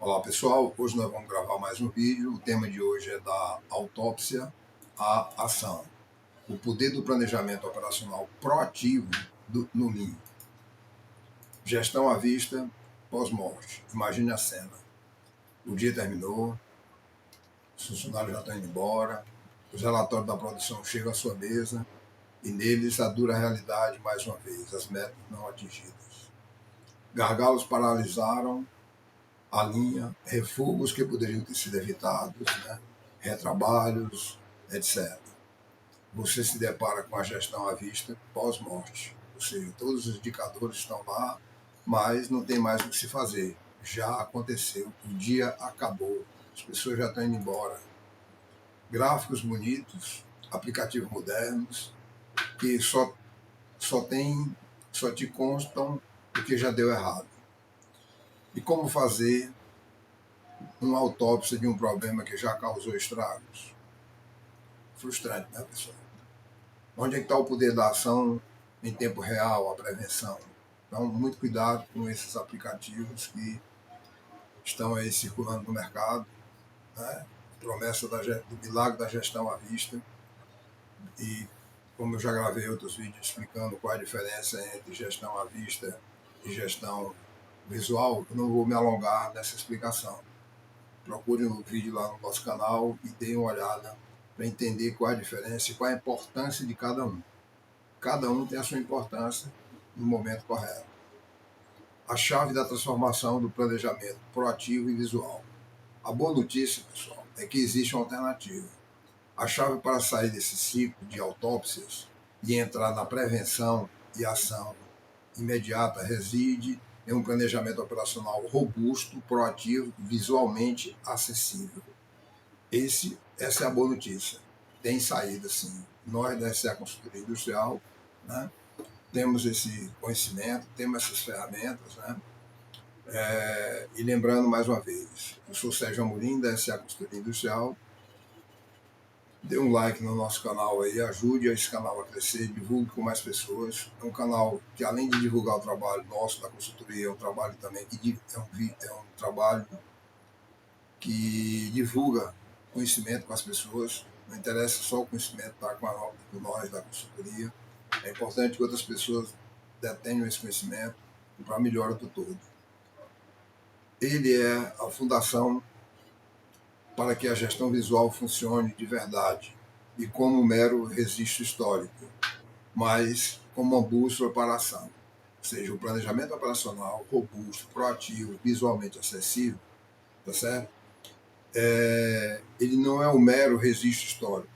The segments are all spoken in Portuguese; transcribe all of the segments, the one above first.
Olá pessoal, hoje nós vamos gravar mais um vídeo. O tema de hoje é da autópsia à ação. O poder do planejamento operacional proativo no Lean. Gestão à vista, pós-morte. Imagine a cena. O dia terminou, os funcionários já estão indo embora, os relatórios da produção chegam à sua mesa e neles a dura realidade mais uma vez, as metas não atingidas. Gargalos paralisaram a linha, refugos que poderiam ter sido evitados, retrabalhos, etc. Você se depara com a gestão à vista pós-morte, ou seja, todos os indicadores estão lá, mas não tem mais o que se fazer. Já aconteceu, o dia acabou, as pessoas já estão indo embora. Gráficos bonitos, aplicativos modernos, que só te constam o que já deu errado. E como fazer uma autópsia de um problema que já causou estragos? Frustrante, né, pessoal? Onde é que está o poder da ação em tempo real, a prevenção? Então, muito cuidado com esses aplicativos que estão aí circulando no mercado, né? Promessa do milagre da gestão à vista. E como eu já gravei outros vídeos explicando qual é a diferença entre gestão à vista e gestão visual, eu não vou me alongar nessa explicação. Procure um vídeo lá no nosso canal e dê uma olhada para entender qual é a diferença e qual é a importância de cada um. Cada um tem a sua importância no momento correto. A chave da transformação do planejamento proativo e visual. A boa notícia, pessoal, é que existe uma alternativa. A chave para sair desse ciclo de autópsias e entrar na prevenção e ação imediata reside em um planejamento operacional robusto, proativo, visualmente acessível. Essa é a boa notícia. Tem saída, sim. Nós da SA Consultoria Industrial, né, temos esse conhecimento, temos essas ferramentas, né? E lembrando mais uma vez, eu sou Sérgio Amorim da SA Consultoria Industrial. Dê um like no nosso canal aí, ajude esse canal a crescer, divulgue com mais pessoas. É um canal que, além de divulgar o trabalho nosso da consultoria, é um trabalho também que é um trabalho que divulga conhecimento com as pessoas. Não interessa só o conhecimento estar com nós da consultoria. É importante que outras pessoas detenham esse conhecimento para a melhora do todo. Ele é a fundação para que a gestão visual funcione de verdade e como um mero registro histórico, mas como uma bússola para a ação. Ou seja, o planejamento operacional robusto, proativo, visualmente acessível, tá certo? Ele não é um mero registro histórico,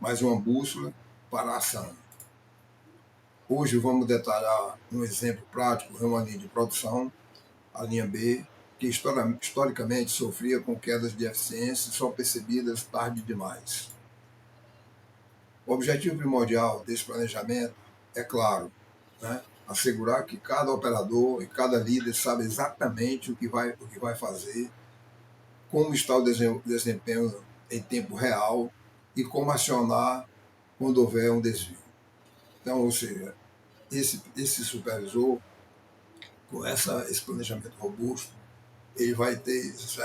mas uma bússola para a ação. Hoje vamos detalhar um exemplo prático de uma linha de produção, a linha B, que historicamente sofria com quedas de eficiência só percebidas tarde demais. O objetivo primordial desse planejamento é claro, né? Assegurar que cada operador e cada líder sabe exatamente o que vai fazer, como está o desempenho em tempo real e como acionar quando houver um desvio. Então, ou seja, esse supervisor, com esse planejamento robusto, ele vai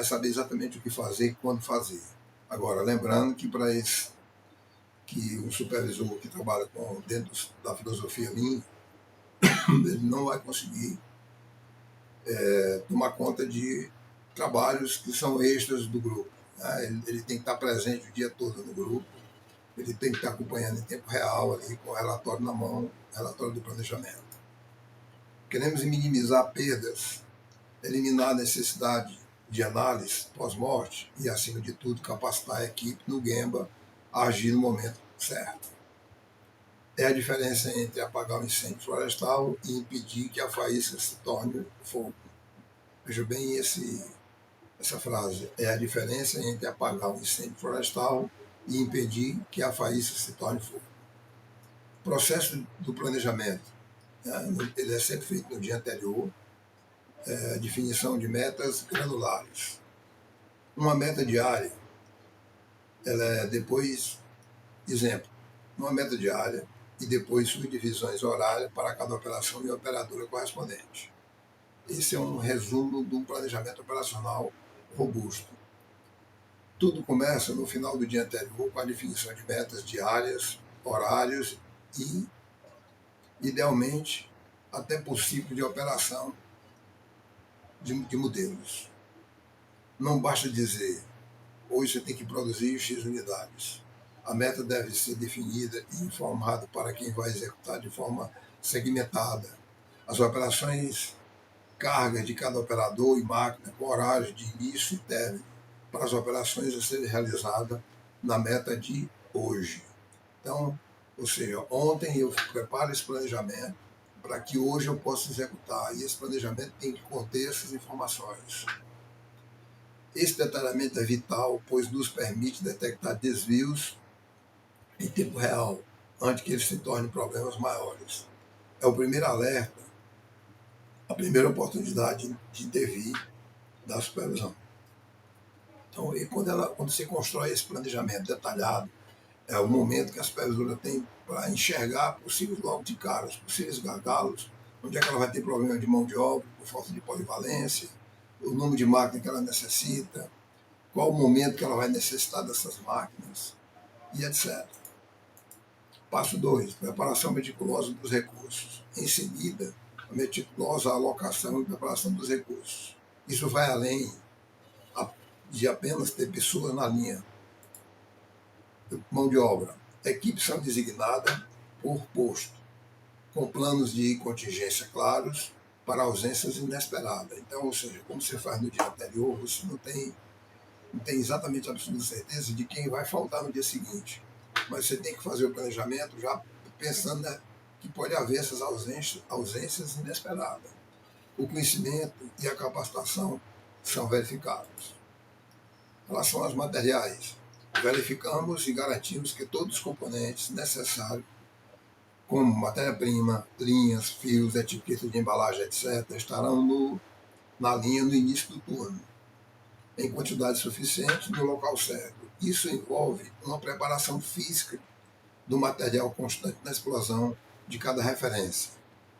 saber exatamente o que fazer e quando fazer. Agora, lembrando que para que um supervisor que trabalha dentro da filosofia Lean, ele não vai conseguir tomar conta de trabalhos que são extras do grupo. Né? Ele tem que estar presente o dia todo no grupo, ele tem que estar acompanhando em tempo real, ali, com o relatório na mão, relatório do planejamento. Queremos minimizar perdas, eliminar a necessidade de análise pós-morte e, acima de tudo, capacitar a equipe no Gemba a agir no momento certo. É a diferença entre apagar um incêndio florestal e impedir que a faísca se torne fogo. Veja bem essa frase. É a diferença entre apagar um incêndio florestal e impedir que a faísca se torne fogo. O processo do planejamento, ele é sempre feito no dia anterior, definição de metas granulares. Uma meta diária, ela é depois, exemplo, uma meta diária e depois subdivisões horárias para cada operação e operadora correspondente. Esse é um resumo de um planejamento operacional robusto. Tudo começa no final do dia anterior com a definição de metas diárias, horários e, idealmente, até possível de operação de modelos. Não basta dizer, hoje você tem que produzir X unidades. A meta deve ser definida e informada para quem vai executar de forma segmentada. As operações, cargas de cada operador e máquina, com horários de início e término, para as operações a serem realizadas na meta de hoje. Então, ou seja, ontem eu preparo esse planejamento para que hoje eu possa executar. E esse planejamento tem que conter essas informações. Esse detalhamento é vital, pois nos permite detectar desvios em tempo real, antes que eles se tornem problemas maiores. É o primeiro alerta, a primeira oportunidade de intervir da supervisão. Então, e quando você constrói esse planejamento detalhado, é o momento que a supervisora tem para enxergar possíveis logo de cara, os possíveis gargalos, onde é que ela vai ter problema de mão de obra, por falta de polivalência, o número de máquinas que ela necessita, qual o momento que ela vai necessitar dessas máquinas, e etc. Passo 2, preparação meticulosa dos recursos. Em seguida, a meticulosa alocação e preparação dos recursos. Isso vai além de apenas ter pessoas na linha. Mão de obra. Equipes são designadas por posto, com planos de contingência claros para ausências inesperadas. Então, ou seja, como você faz no dia anterior, você não tem exatamente a absoluta certeza de quem vai faltar no dia seguinte. Mas você tem que fazer o planejamento já pensando, né, que pode haver essas ausências inesperadas. O conhecimento e a capacitação são verificados. Em relação aos materiais, verificamos e garantimos que todos os componentes necessários, como matéria-prima, linhas, fios, etiquetas de embalagem, etc., estarão na linha no início do turno, em quantidade suficiente no local certo. Isso envolve uma preparação física do material constante na explosão de cada referência.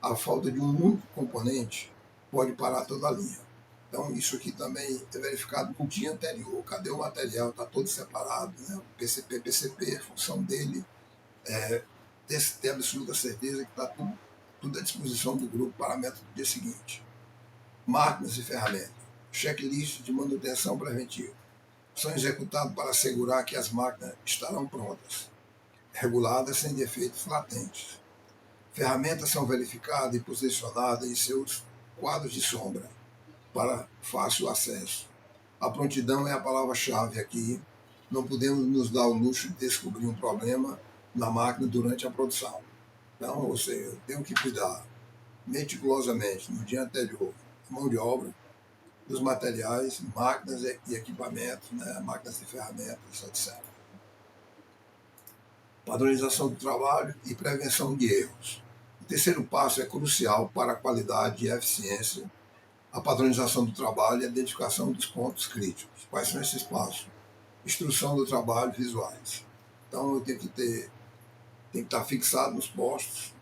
A falta de um único componente pode parar toda a linha. Então, isso aqui também é verificado no dia anterior. Cadê o material? Está todo separado, né? O PCP, a função dele é ter absoluta certeza que está tudo à disposição do grupo para a meta do dia seguinte. Máquinas e ferramentas. Checklist de manutenção preventiva. São executados para assegurar que as máquinas estarão prontas, reguladas sem defeitos latentes. Ferramentas são verificadas e posicionadas em seus quadros de sombra, para fácil acesso. A prontidão é a palavra-chave aqui. Não podemos nos dar o luxo de descobrir um problema na máquina durante a produção. Então, ou seja, eu tenho que cuidar meticulosamente no dia anterior, mão de obra, dos materiais, máquinas e equipamentos, né, máquinas e ferramentas, etc. Padronização do trabalho e prevenção de erros. O terceiro passo é crucial para a qualidade e a eficiência. A padronização do trabalho e a identificação dos pontos críticos. Quais são esses passos? Instrução do trabalho visuais. Então eu tenho que estar fixado nos postos.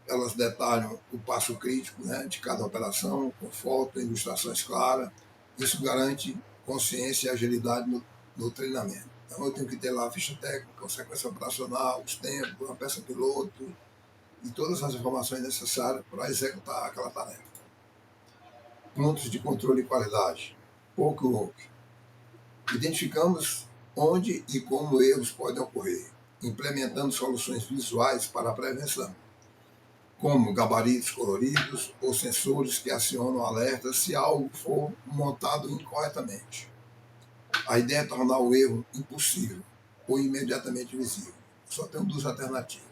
Elas detalham o passo crítico, né, de cada operação, com foto, ilustrações claras. Isso garante consciência e agilidade no treinamento. Então eu tenho que ter lá a ficha técnica, a sequência operacional, os tempos, a peça piloto e todas as informações necessárias para executar aquela tarefa. Pontos de controle de qualidade. POC. Identificamos onde e como erros podem ocorrer, implementando soluções visuais para a prevenção, como gabaritos coloridos ou sensores que acionam alertas se algo for montado incorretamente. A ideia é tornar o erro impossível ou imediatamente visível. Só tem duas alternativas.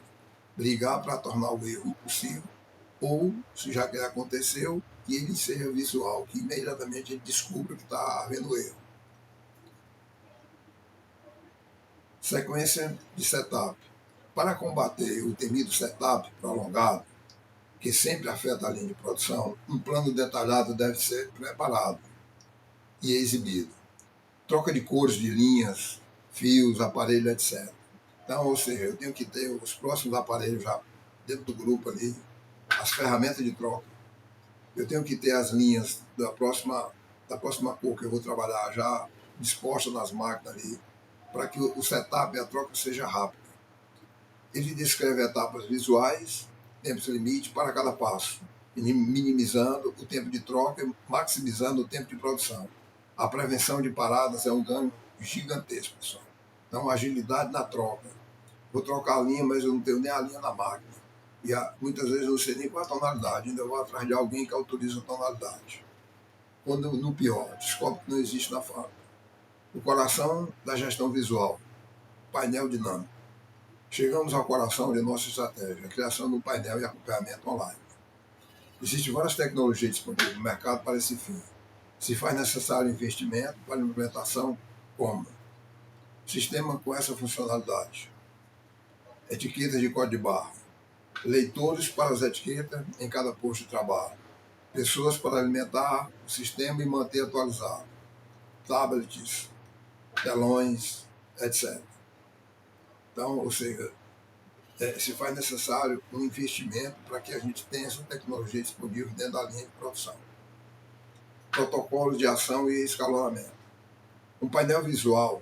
Brigar para tornar o erro impossível, ou, se já que aconteceu, que ele seja visual, que imediatamente ele descubra que está havendo erro. Sequência de setup. Para combater o temido setup prolongado, que sempre afeta a linha de produção, um plano detalhado deve ser preparado e exibido. Troca de cores de linhas, fios, aparelho, etc. Então, ou seja, eu tenho que ter os próximos aparelhos já dentro do grupo ali, as ferramentas de troca. Eu tenho que ter as linhas da próxima da próxima cor que eu vou trabalhar já disposta nas máquinas ali, para que o setup e a troca seja rápida. Ele descreve etapas visuais, tempos limite para cada passo, minimizando o tempo de troca e maximizando o tempo de produção. A prevenção de paradas é um ganho gigantesco, pessoal. Então, agilidade na troca. Vou trocar a linha, mas eu não tenho nem a linha na máquina. E muitas vezes eu não sei nem qual a tonalidade, ainda vou atrás de alguém que autoriza a tonalidade. Quando, no pior, descobre que não existe na fábrica. O coração da gestão visual, painel dinâmico. Chegamos ao coração de nossa estratégia, a criação de um painel e acompanhamento online. Existem várias tecnologias disponíveis no mercado para esse fim. Se faz necessário investimento para implementação, como? Sistema com essa funcionalidade. Etiquetas de código de barra. Leitores para as etiquetas em cada posto de trabalho. Pessoas para alimentar o sistema e manter atualizado. Tablets, telões, etc. Então, ou seja, se faz necessário um investimento para que a gente tenha essa tecnologia disponível dentro da linha de produção. Protocolos de ação e escalonamento. Um painel visual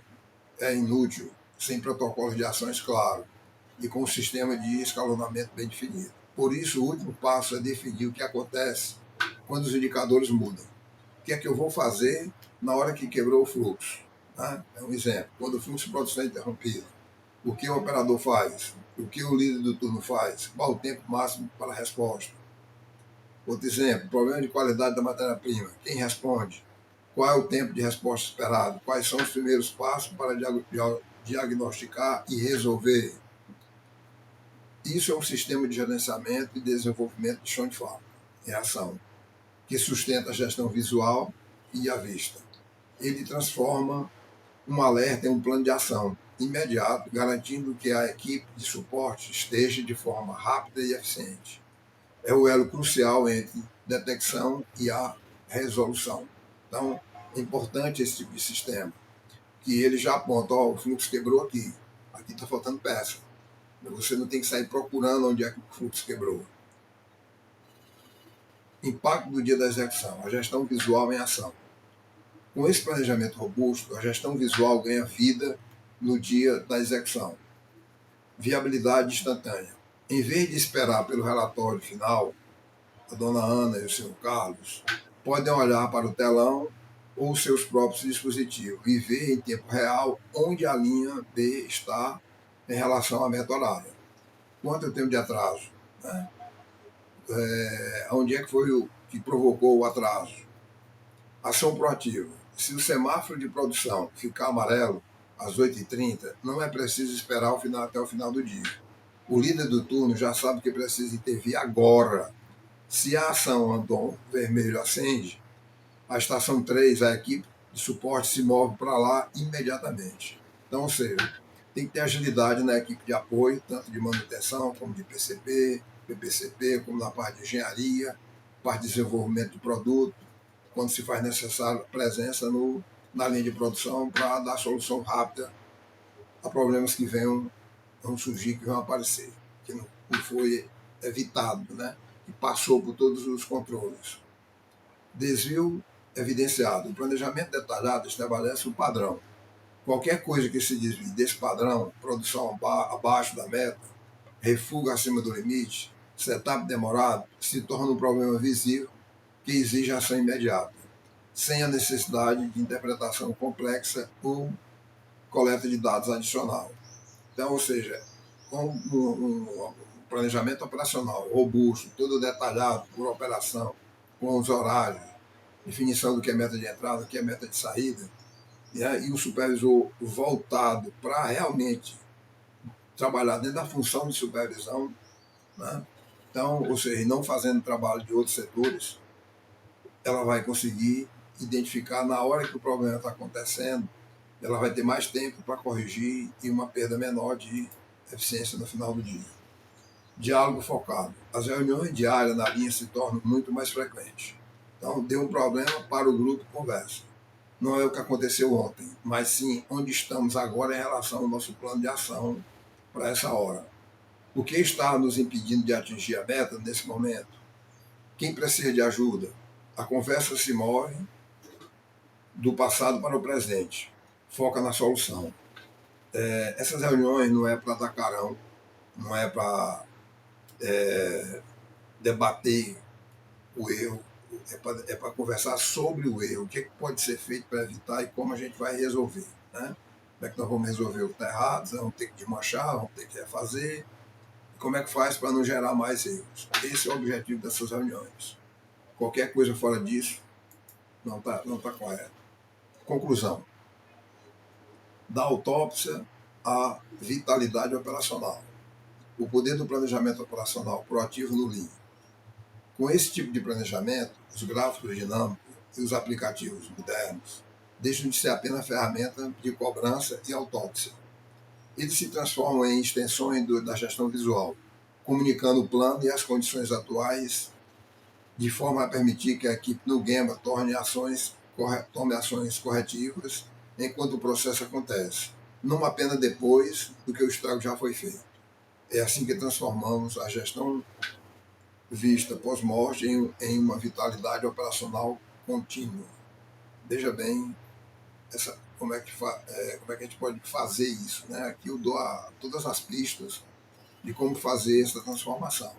é inútil sem protocolos de ações claros e com um sistema de escalonamento bem definido. Por isso, o último passo é definir o que acontece quando os indicadores mudam. O que é que eu vou fazer na hora que quebrou o fluxo? Né? É um exemplo. Quando o fluxo de produção é interrompido, o que o operador faz? O que o líder do turno faz? Qual o tempo máximo para a resposta? Outro exemplo, problema de qualidade da matéria-prima. Quem responde? Qual é o tempo de resposta esperado? Quais são os primeiros passos para diagnosticar e resolver? Isso é um sistema de gerenciamento e desenvolvimento de chão de fábrica, em ação, que sustenta a gestão visual e a vista. Ele transforma um alerta em um plano de ação imediato, garantindo que a equipe de suporte esteja de forma rápida e eficiente. É o elo crucial entre detecção e a resolução. Então, é importante esse tipo de sistema, que ele já aponta, o fluxo quebrou aqui está faltando peça. Você não tem que sair procurando onde é que o fluxo quebrou. Impacto do dia da execução, a gestão visual em ação. Com esse planejamento robusto, a gestão visual ganha vida no dia da execução. Viabilidade instantânea. Em vez de esperar pelo relatório final, a dona Ana e o senhor Carlos podem olhar para o telão ou seus próprios dispositivos e ver em tempo real onde a linha B está em relação à meta horária. Quanto eu tenho de atraso? Né? Onde é que foi o que provocou o atraso? Ação proativa. Se o semáforo de produção ficar amarelo às 8h30, não é preciso esperar até o final do dia. O líder do turno já sabe que precisa intervir agora. Se a ação andou vermelho acende, a estação 3, a equipe de suporte se move para lá imediatamente. Então, ou seja, tem que ter agilidade na equipe de apoio, tanto de manutenção como de PCP, PPCP, como na parte de engenharia, parte de desenvolvimento de produto, quando se faz necessário presença na linha de produção para dar solução rápida a problemas que vão surgir, que vão aparecer, que não foi evitado, né? E passou por todos os controles. Desvio evidenciado. O planejamento detalhado estabelece um padrão. Qualquer coisa que se desvie desse padrão, produção abaixo da meta, refuga acima do limite, setup demorado, se torna um problema visível que exige ação imediata, sem a necessidade de interpretação complexa ou coleta de dados adicional. Então, ou seja, com um planejamento operacional robusto, todo detalhado por operação, com os horários, definição do que é meta de entrada, do que é meta de saída, e o supervisor voltado para realmente trabalhar dentro da função de supervisão, né? Então, ou seja, não fazendo trabalho de outros setores, ela vai conseguir identificar na hora que o problema está acontecendo, ela vai ter mais tempo para corrigir e uma perda menor de eficiência no final do dia. Diálogo focado. As reuniões diárias na linha se tornam muito mais frequentes. Então, deu um problema, para o grupo e conversa. Não é o que aconteceu ontem, mas sim onde estamos agora em relação ao nosso plano de ação para essa hora. O que está nos impedindo de atingir a meta nesse momento? Quem precisa de ajuda? A conversa se move do passado para o presente. Foca na solução. Essas reuniões não é para dar carão, não é para debater o erro, é para conversar sobre o erro, o que pode ser feito para evitar e como a gente vai resolver. Né? Como é que nós vamos resolver o que está errado, vamos ter que desmanchar, vamos ter que refazer, e como é que faz para não gerar mais erros. Esse é o objetivo dessas reuniões. Qualquer coisa fora disso não tá correto. Conclusão. Da autópsia à vitalidade operacional. O poder do planejamento operacional proativo no Lean. Com esse tipo de planejamento, os gráficos dinâmicos e os aplicativos modernos deixam de ser apenas ferramenta de cobrança e autópsia. Eles se transformam em extensões da gestão visual, comunicando o plano e as condições atuais de forma a permitir que a equipe no Gemba tome ações corretivas enquanto o processo acontece, não apenas depois do que o estrago já foi feito. É assim que transformamos a gestão vista pós-morte em uma vitalidade operacional contínua. Veja bem como é que a gente pode fazer isso. Né? Aqui eu dou todas as pistas de como fazer essa transformação.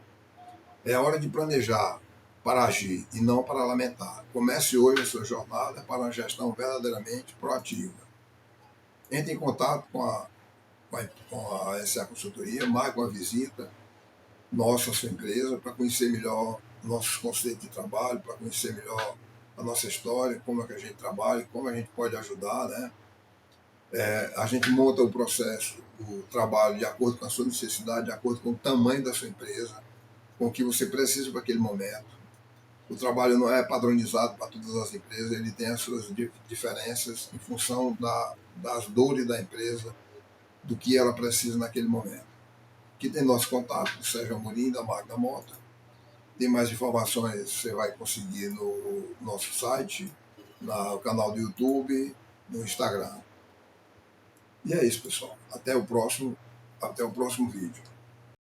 É hora de planejar para agir e não para lamentar. Comece hoje a sua jornada para uma gestão verdadeiramente proativa. Entre em contato com a SA Consultoria, marque uma visita nossa, sua empresa, para conhecer melhor nossos conceitos de trabalho, para conhecer melhor a nossa história, como é que a gente trabalha, como a gente pode ajudar. Né? A gente monta o processo, o trabalho de acordo com a sua necessidade, de acordo com o tamanho da sua empresa, com o que você precisa para aquele momento. O trabalho não é padronizado para todas as empresas, ele tem as suas diferenças em função das dores da empresa, do que ela precisa naquele momento. Aqui tem nosso contato, Sérgio Amorim, da Magna Moto. Tem mais informações você vai conseguir no nosso site, no canal do YouTube, no Instagram. E é isso, pessoal. Até o próximo vídeo.